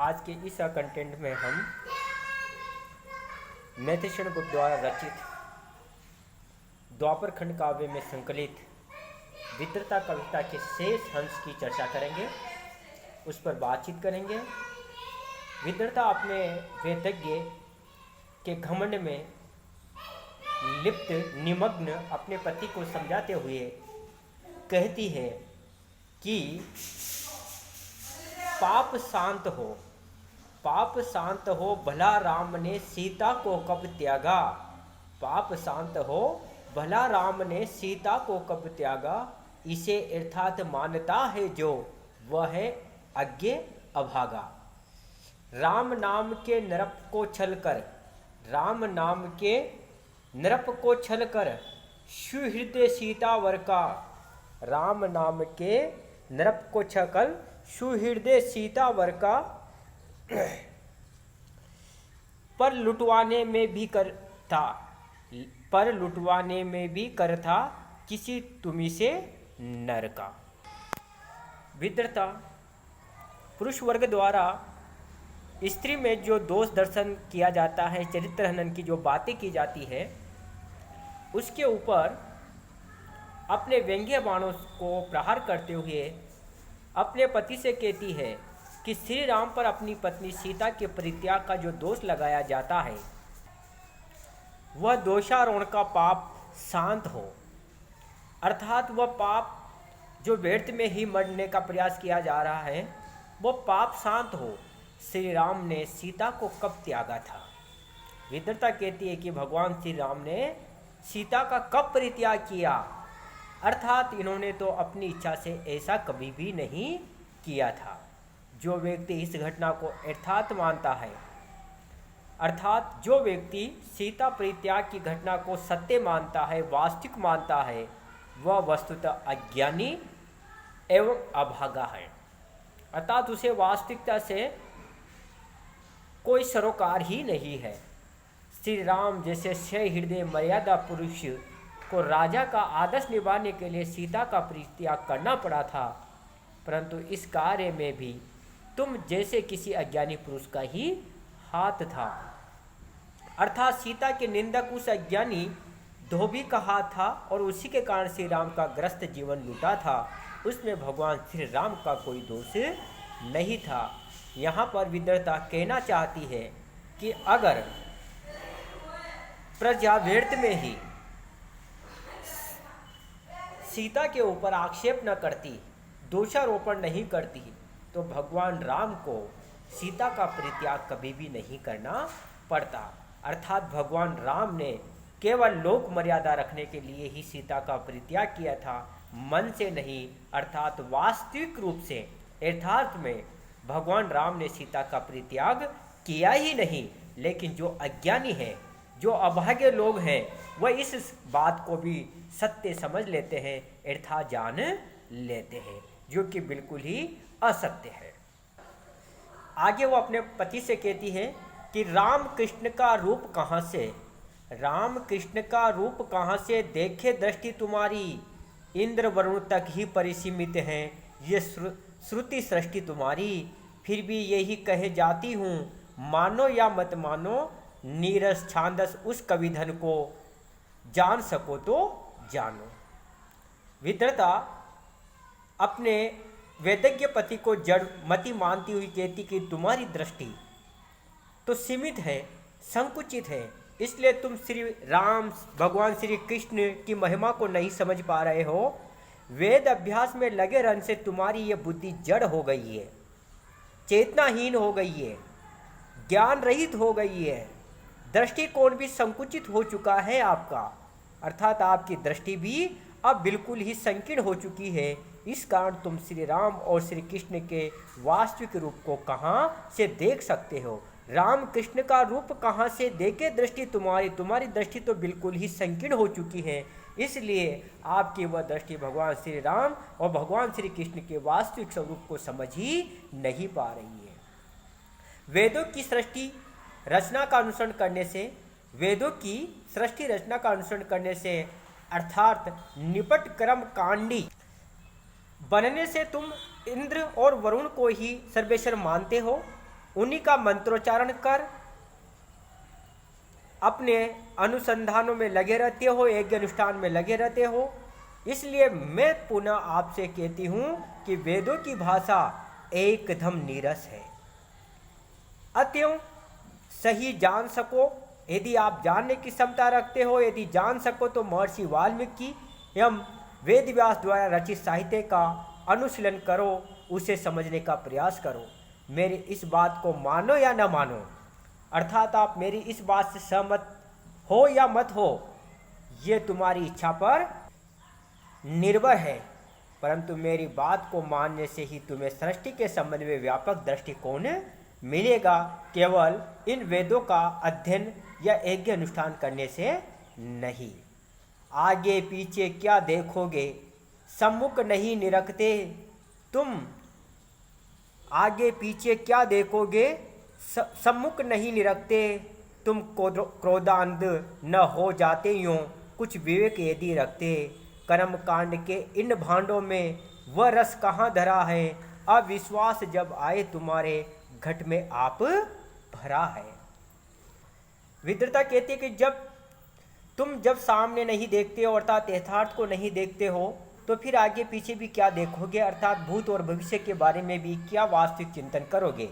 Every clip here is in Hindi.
आज के इस कंटेंट में हम मैथिलीशरण गुप्त द्वारा रचित द्वापर खंड काव्य में संकलित विद्रता कविता के शेष अंश की चर्चा करेंगे, उस पर बातचीत करेंगे। विद्रता अपने वेदज्ञ के घमंड में लिप्त निमग्न अपने पति को समझाते हुए कहती है कि पाप शांत हो भला राम ने सीता को कब त्यागा। पाप शांत हो भला राम ने सीता को कब त्यागा, इसे अर्थात मानता है जो वह है अज्ञ अभागा। राम नाम के नरप को छल कर सुहृदय सीतावर का। राम नाम के नरप को छल सुहृदय सीतावर का, पर लुटवाने में भी कर था किसी तुमी से नर का। विद्रता पुरुष वर्ग द्वारा स्त्री में जो दोष दर्शन किया जाता है, चरित्र हनन की जो बातें की जाती है, उसके ऊपर अपने व्यंग्य बाणों को प्रहार करते हुए अपने पति से कहती है कि श्री राम पर अपनी पत्नी सीता के परित्याग का जो दोष लगाया जाता है, वह दोषारोहण का पाप शांत हो, अर्थात वह पाप जो व्यर्थ में ही मरने का प्रयास किया जा रहा है, वह पाप शांत हो। श्री राम ने सीता को कब त्यागा था। विद्रता कहती है कि भगवान श्री राम ने सीता का कब परित्याग किया, अर्थात इन्होंने तो अपनी इच्छा से ऐसा कभी भी नहीं किया था। जो व्यक्ति इस घटना को यथार्थ मानता है, अर्थात जो व्यक्ति सीता परित्याग की घटना को सत्य मानता है, वास्तविक मानता है, वह वस्तुतः अज्ञानी एवं अभागा है, अर्थात उसे वास्तविकता से कोई सरोकार ही नहीं है। श्री राम जैसे सहृदय मर्यादा पुरुष को राजा का आदर्श निभाने के लिए सीता का परित्याग करना पड़ा था, परंतु इस कार्य में भी तुम जैसे किसी अज्ञानी पुरुष का ही हाथ था, अर्थात सीता के निंदक उस अज्ञानी धोबी का हाथ था और उसी के कारण श्री राम का ग्रस्त जीवन लूटा था। उसमें भगवान श्री राम का कोई दोष नहीं था। यहाँ पर विद्रता कहना चाहती है कि अगर प्रजा व्यर्थ में ही सीता के ऊपर आक्षेप न करती, दोषारोपण नहीं करती, तो भगवान राम को सीता का परित्याग कभी भी नहीं करना पड़ता। अर्थात भगवान राम ने केवल लोक मर्यादा रखने के लिए ही सीता का परित्याग किया था, मन से नहीं, अर्थात वास्तविक रूप से यथार्थ में भगवान राम ने सीता का परित्याग किया ही नहीं। लेकिन जो अज्ञानी है, जो अभागे लोग हैं, वह इस बात को भी सत्य समझ लेते हैं, यथार्थ जान लेते हैं, जो कि बिल्कुल ही असत्य है। आगे वो अपने पति से कहती है कि राम कृष्ण का रूप कहाँ से देखे दृष्टि तुम्हारी, इंद्र वरुण तक ही परिसीमित है ये श्रुति सृष्टि तुम्हारी। फिर भी यही कहे जाती हूँ, मानो या मत मानो, नीरस छांदस उस कविधन को जान सको तो जानो। विद्रता अपने वेदज्ञ पति को जड़ मति मानती हुई कहती कि तुम्हारी दृष्टि तो सीमित है, संकुचित है, इसलिए तुम श्री राम भगवान श्री कृष्ण की महिमा को नहीं समझ पा रहे हो। वेद अभ्यास में लगे रहने से तुम्हारी ये बुद्धि जड़ हो गई है, चेतनाहीन हो गई है, ज्ञान रहित हो गई है, दृष्टिकोण भी संकुचित हो चुका है आपका, अर्थात आपकी दृष्टि भी अब बिल्कुल ही संकीर्ण हो चुकी है। इस कारण तुम श्री राम और श्री कृष्ण के वास्तविक रूप को कहाँ से देख सकते हो। राम कृष्ण का रूप कहाँ से देखे दृष्टि तुम्हारी दृष्टि तो बिल्कुल ही संकीर्ण हो चुकी है, इसलिए आपकी वह दृष्टि भगवान श्री राम और भगवान श्री कृष्ण के वास्तविक स्वरूप को समझ ही नहीं पा रही है। वेदों की सृष्टि रचना का अनुसरण करने से अर्थात निपट कर्म कांडी बनने से तुम इंद्र और वरुण को ही सर्वेश्वर मानते हो, उन्हीं का मंत्रोच्चारण कर अपने अनुसंधानों में लगे रहते हो, यज्ञ अनुष्ठान में लगे रहते हो। इसलिए मैं पुनः आपसे कहती हूँ कि वेदों की भाषा एकदम नीरस है। अतएव सही जान सको, यदि आप जानने की क्षमता रखते हो, यदि जान सको तो महर्षि वाल्मीकि एवं वेद व्यास द्वारा रचित साहित्य का अनुशीलन करो, उसे समझने का प्रयास करो। मेरी इस बात को मानो या न मानो, अर्थात आप मेरी इस बात से सहमत हो या मत हो, ये तुम्हारी इच्छा पर निर्भर है, परंतु मेरी बात को मानने से ही तुम्हें सृष्टि के संबंध में व्यापक दृष्टिकोण मिलेगा, केवल इन वेदों का अध्ययन या यज्ञ अनुष्ठान करने से नहीं। आगे पीछे क्या देखोगे, सम्मुख नहीं निरखते तुम। आगे पीछे क्या देखोगे, सम्मुख नहीं निरखते तुम। क्रोधांध न हो जाते यूं, कुछ विवेक यदि रखते। कर्म कांड के इन भांडों में वह रस कहाँ धरा है, अविश्वास जब आए तुम्हारे घट में आप भरा है। विद्रता कहती है कि जब सामने नहीं देखते हो, अर्थात यथार्थ को नहीं देखते हो, तो फिर आगे पीछे भी क्या देखोगे, अर्थात भूत और भविष्य के बारे में भी क्या वास्तविक चिंतन करोगे।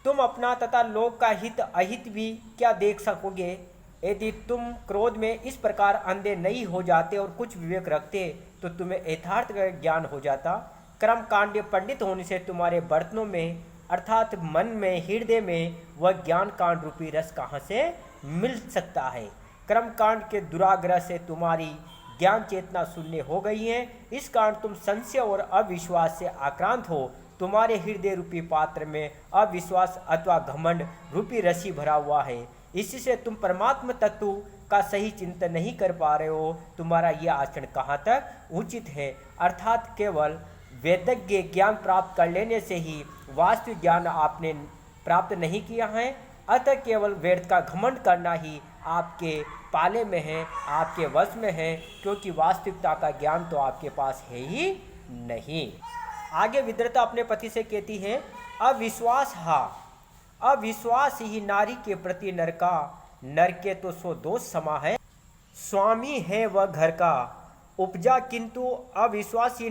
तुम अपना तथा लोक का हित अहित भी क्या देख सकोगे। यदि तुम क्रोध में इस प्रकार अंधे नहीं हो जाते और कुछ विवेक रखते तो तुम्हें यथार्थ का ज्ञान हो जाता। कर्म कांड पंडित होने से तुम्हारे बर्तनों में अर्थात मन में, हृदय में वह ज्ञान कांड रूपी रस कहाँ से मिल सकता है। कर्म कांड के दुराग्रह से तुम्हारी ज्ञान चेतना शून्य हो गई है। इस कारण तुम संशय और अविश्वास से आक्रांत हो। तुम्हारे हृदय रूपी पात्र में अविश्वास अथवा घमंड रूपी रसी भरा हुआ है। इसी से तुम परमात्मा तत्व का सही चिंतन नहीं कर पा रहे हो। तुम्हारा यह आचरण कहाँ तक उचित है, अर्थात केवल वेदज्ञ ज्ञान प्राप्त कर लेने से ही वास्तविक ज्ञान आपने प्राप्त नहीं किया है। अतः केवल वेद का घमंड करना ही आपके पाले में है, आपके वश में है, क्योंकि वास्तविकता का ज्ञान तो आपके पास है ही नहीं। आगे विद्रता अपने पति से कहती है, अविश्वास ही नारी के प्रति नर का, नर के तो सो दोष समा है। स्वामी है वह घर का, उपजा किंतु अविश्वासी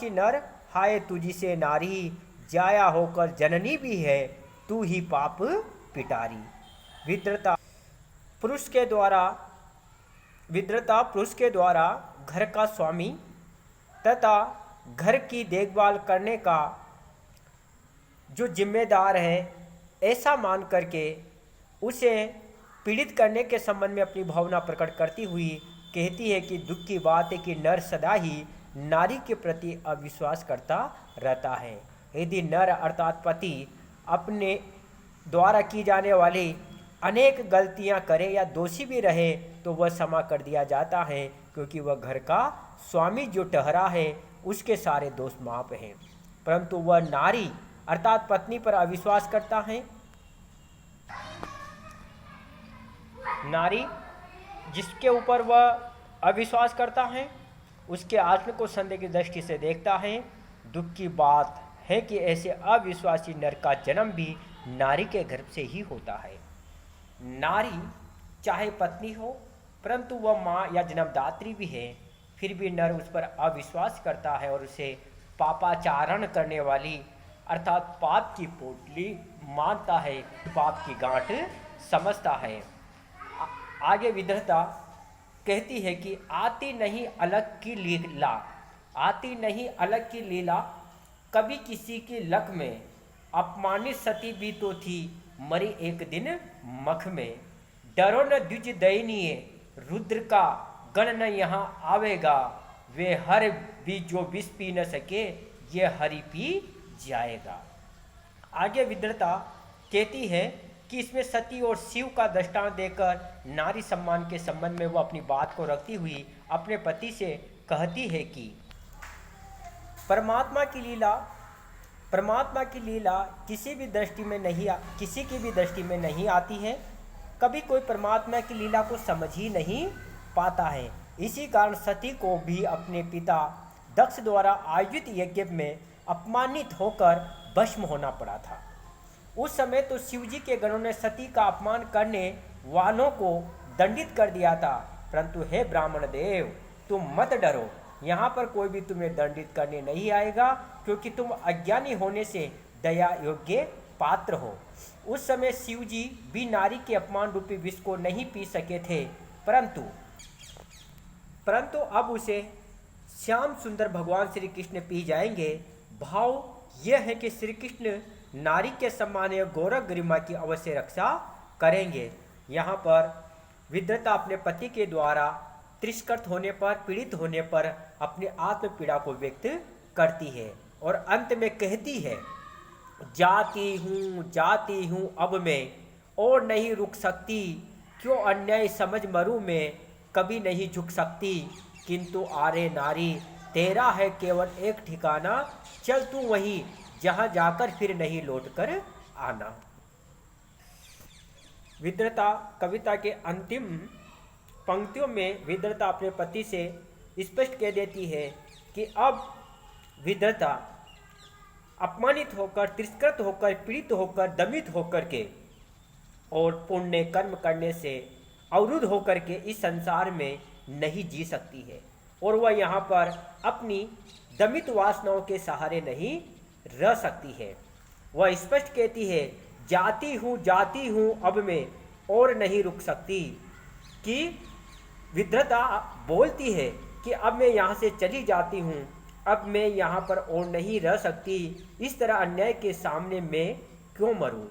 नर, हाय तुझी से नारी, जाया होकर जननी भी है, तू ही पाप पिटारी। विद्रता पुरुष के द्वारा घर का स्वामी तथा घर की देखभाल करने का जो जिम्मेदार है, ऐसा मान करके उसे पीड़ित करने के संबंध में अपनी भावना प्रकट करती हुई कहती है कि दुख की बात है कि नर सदा ही नारी के प्रति अविश्वास करता रहता है। यदि नर अर्थात पति अपने द्वारा की जाने वाली अनेक गलतियां करे या दोषी भी रहे तो वह क्षमा कर दिया जाता है, क्योंकि वह घर का स्वामी जो ठहरा है उसके सारे दोष माफ हैं। परंतु वह नारी अर्थात पत्नी पर अविश्वास करता है। नारी जिसके ऊपर वह अविश्वास करता है उसके आचरण को संदेह की दृष्टि से देखता है। दुख की बात है कि ऐसे अविश्वासी नर का जन्म भी नारी के गर्भ से ही होता है। नारी चाहे पत्नी हो, परंतु वह माँ या जन्मदात्री भी है, फिर भी नर उस पर अविश्वास करता है और उसे पापाचारण करने वाली अर्थात पाप की पोटली मानता है, पाप की गांठ समझता है। आगे विद्रता कहती है कि आती नहीं अलग की लीला, कभी किसी की लक में, अपमानित सती भी तो थी, मरी एक दिन मख में। डरो न द्विज दयनीय, रुद्र का गण न यहाँ आवेगा, वे हर भी जो विष पी न सके, ये हरि पी जाएगा। आगे विद्रता कहती है कि इसमें सती और शिव का दृष्टांत देकर नारी सम्मान के संबंध में वो अपनी बात को रखती हुई अपने पति से कहती है कि परमात्मा की लीला किसी की भी दृष्टि में नहीं आती है। कभी कोई परमात्मा की लीला को समझ ही नहीं पाता है। इसी कारण सती को भी अपने पिता दक्ष द्वारा आयोजित यज्ञ में अपमानित होकर भस्म होना पड़ा था। उस समय तो शिव जी के गणों ने सती का अपमान करने वालों को दंडित कर दिया था, परंतु हे ब्राह्मण देव, तुम मत डरो, यहाँ पर कोई भी तुम्हें दंडित करने नहीं आएगा, क्योंकि तुम अज्ञानी होने से दया योग्य पात्र हो। उस समय शिव जी भी नारी के अपमान रूपी विष को नहीं पी सके थे, परंतु अब उसे श्याम सुंदर भगवान श्री कृष्ण पी जाएंगे। भाव यह है कि श्री कृष्ण नारी के सम्मान या गौरव गरिमा की अवश्य रक्षा करेंगे। यहाँ पर विद्रता अपने पति के द्वारा तिरस्कृत होने पर, पीड़ित होने पर अपनी आत्म पीड़ा को व्यक्त करती है और अंत में कहती है, जाती हूँ अब मैं और नहीं रुक सकती, क्यों अन्याय समझ मरूं मैं कभी नहीं झुक सकती, किंतु आरे नारी तेरा है केवल एक ठिकाना, चल तू वहीं जहां जाकर फिर नहीं लौट कर आना। विद्रता कविता के अंतिम पंक्तियों में विद्रता अपने पति से स्पष्ट कह देती है कि अब विद्रता अपमानित होकर, तिरस्कृत होकर, पीड़ित होकर, दमित होकर के और पुण्य कर्म करने से अवरुद्ध होकर के इस संसार में नहीं जी सकती है, और वह यहाँ पर अपनी दमित वासनाओं के सहारे नहीं रह सकती है। वह स्पष्ट कहती है, जाती हूँ अब मैं और नहीं रुक सकती, कि विद्रता बोलती है कि अब मैं यहाँ से चली जाती हूँ, अब मैं यहाँ पर और नहीं रह सकती, इस तरह अन्याय के सामने मैं क्यों मरूं,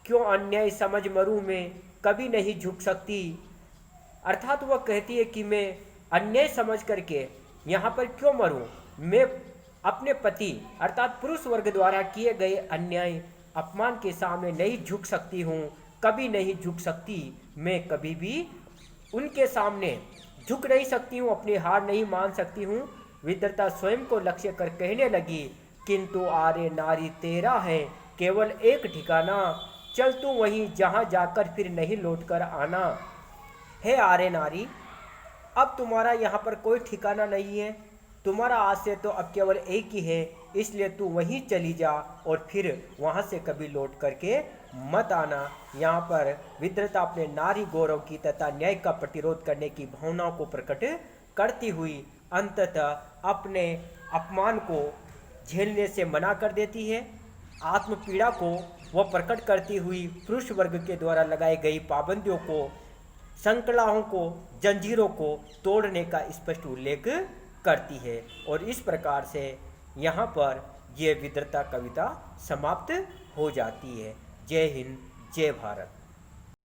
क्यों अन्याय समझ मरूं मैं कभी नहीं झुक सकती। अर्थात वह कहती है कि मैं अन्याय समझ करके यहाँ पर क्यों मरूं, मैं अपने पति अर्थात पुरुष वर्ग द्वारा किए गए अन्याय अपमान के सामने नहीं झुक सकती हूँ, कभी नहीं झुक सकती, मैं कभी भी उनके सामने झुक नहीं सकती हूँ, अपनी हार नहीं मान सकती हूँ। विद्रता स्वयं को लक्ष्य कर कहने लगी, किंतु आरे नारी तेरा है केवल एक ठिकाना, चल तू वहीं जहाँ जाकर फिर नहीं लौट कर आना। हे आरे नारी, अब तुम्हारा यहाँ पर कोई ठिकाना नहीं है, तुम्हारा आश्रय तो अब केवल एक ही है, इसलिए तू वहीं चली जा और फिर वहाँ से कभी लौट करके मत आना। यहाँ पर विद्रता अपने नारी गौरव की तथा न्याय का प्रतिरोध करने की भावनाओं को प्रकट करती हुई अंततः अपने अपमान को झेलने से मना कर देती है। आत्म पीड़ा को वह प्रकट करती हुई पुरुष वर्ग के द्वारा लगाई गई पाबंदियों को, संकलाओं को, जंजीरों को तोड़ने का स्पष्ट उल्लेख करती है। और इस प्रकार से यहाँ पर यह विद्रता कविता समाप्त हो जाती है। जय हिंद, जय भारत।